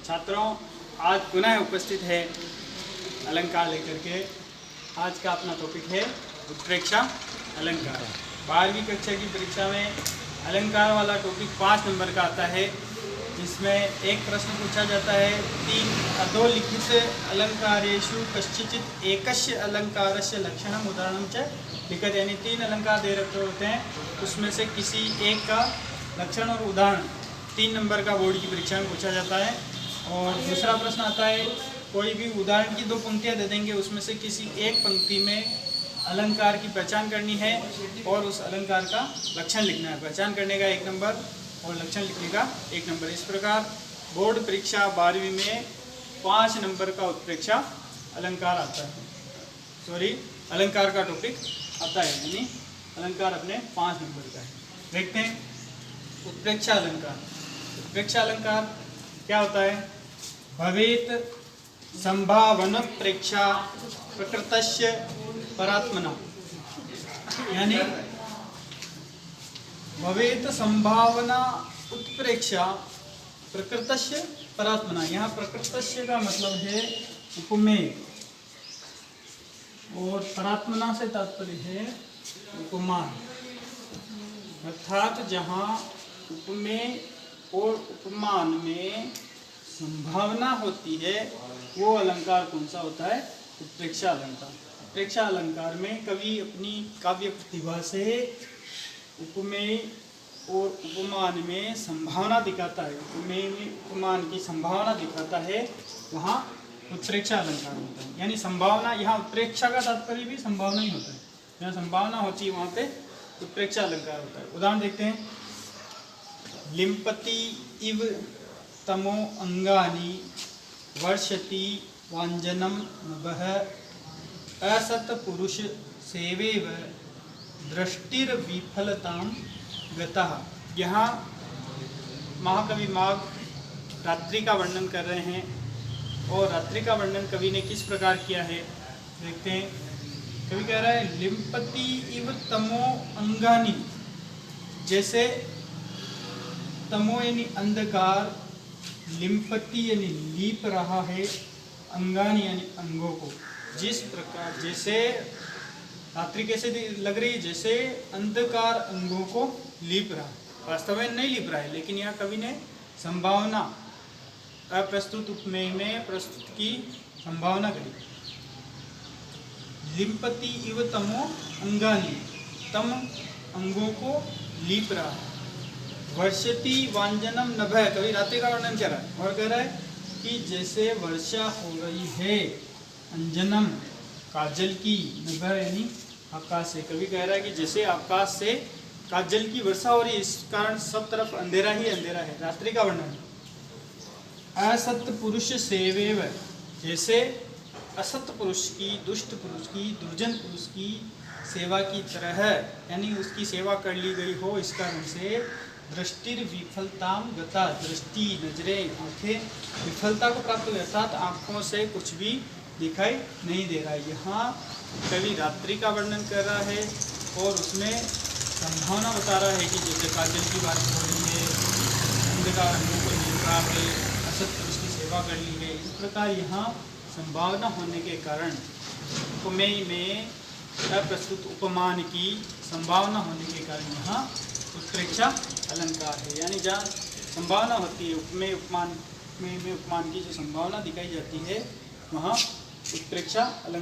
छात्रों, आज पुनः उपस्थित है अलंकार लेकर के। आज का अपना टॉपिक है उत्प्रेक्षा अलंकार। 12वीं कक्षा की परीक्षा में अलंकार वाला टॉपिक 5 नंबर का आता है, जिसमें एक प्रश्न पूछा जाता है 3 अधोलिखित अलंकारेषु कस्यचित् एकस्य अलंकारस्य लक्षणम् उदाहरणं च लिखत। यानी 3 अलंकार दे रखे होते हैं, उसमें से किसी एक का लक्षण और उदाहरण 3 नंबर का बोर्ड की परीक्षा में पूछा जाता है। और दूसरा प्रश्न आता है, कोई भी उदाहरण की 2 पंक्तियां दे देंगे, उसमें से किसी एक पंक्ति में अलंकार की पहचान करनी है और उस अलंकार का लक्षण लिखना है। पहचान करने का 1 नंबर और लक्षण लिखने का 1 नंबर। इस प्रकार बोर्ड परीक्षा 12वीं में 5 नंबर का उत्प्रेक्षा अलंकार आता है। अलंकार का टॉपिक आता है, यानी अलंकार अपने 5 नंबर का है। देखते हैं उत्प्रेक्षा अलंकार। उत्प्रेक्षा अलंकार क्या होता है? भवेत संभावनोत्प्रेक्षा प्रकृतस्य परात्मना। यानी भवेत संभावना उत्प्रेक्षा प्रकृतस्य परात्मना। यहाँ प्रकृतस्य का मतलब है उपमेय और परात्मना से तात्पर्य है उपमान। अर्थात जहाँ उपमेय और उपमान में संभावना होती है, वो अलंकार कौन सा होता है? उत्प्रेक्षा अलंकार। उत्प्रेक्षा अलंकार में कवि अपनी काव्य प्रतिभा से उपमेय और उपमान में संभावना दिखाता है, उपमेय में उपमान की संभावना दिखाता है, वहाँ उत्प्रेक्षा अलंकार होता है। यानी संभावना, यहाँ उत्प्रेक्षा का तात्पर्य भी संभावना ही होता है। जहाँ संभावना होती है वहाँ पे उत्प्रेक्षा अलंकार होता है। उदाहरण देखते हैं। लिम्पति इव तमो अंगानि वर्षति वांजनम नभः असत पुरुष सेवेव दृष्टिर विफलतां गतः। यहाँ महाकवि माघ रात्रि का वर्णन कर रहे हैं, और रात्रि का वर्णन कवि ने किस प्रकार किया है देखते हैं। कवि कह रहा है लिम्पति इव तमो अंगानि, जैसे तमो यानी अंधकार, लिम्पति यानी लीप रहा है, अंगानी यानी अंगों को। जिस प्रकार जैसे रात्रि कैसे लग रही है, जैसे अंधकार अंगों को लीप रहा है। वास्तव में नहीं लीप रहा है, लेकिन यहाँ कवि ने संभावना अप्रस्तुत उपमेय में प्रस्तुत की संभावना करी। लिम्पति इव तमो अंगानी, तम अंगों को लीप रहा है। वर्षति वांजनम नभः, कवि रात्रि का वर्णन कर रहा है और कह रहा है कि जैसे वर्षा हो रही है अंजनम काजल की, नभः यानी आकाश से। कवि कह रहा है कि जैसे आकाश से काजल की वर्षा हो रही है, इस कारण सब तरफ अंधेरा ही अंधेरा है। रात्रि का वर्णन। असत पुरुष सेवेव, जैसे असत पुरुष की, दुष्ट पुरुष की, दुर्जन पुरुष की सेवा की तरह, यानी उसकी सेवा कर ली गई हो, इस कारण से दृष्टिर विफलताम गता, दृष्टि नजरें आंखें विफलता को प्राप्त हुई, अर्थात आँखों से कुछ भी दिखाई नहीं दे रहा है। यहाँ कवि रात्रि का वर्णन कर रहा है और उसमें संभावना बता रहा है कि जैसे काजल की बात हो रही है, अंधकार अंगों को मिल रहा है, असत पुरुष की सेवा कर ली है। इस प्रकार यहाँ संभावना होने के कारण उपमेय में अप्रस्तुत उपमान की संभावना होने के कारण यहाँ उत्प्रेक्षा अलंकार है। यानी जहाँ संभावना होती है, उपमेय उपमान में उपमान की जो संभावना दिखाई जाती है, वहाँ उत्प्रेक्षा अलंकार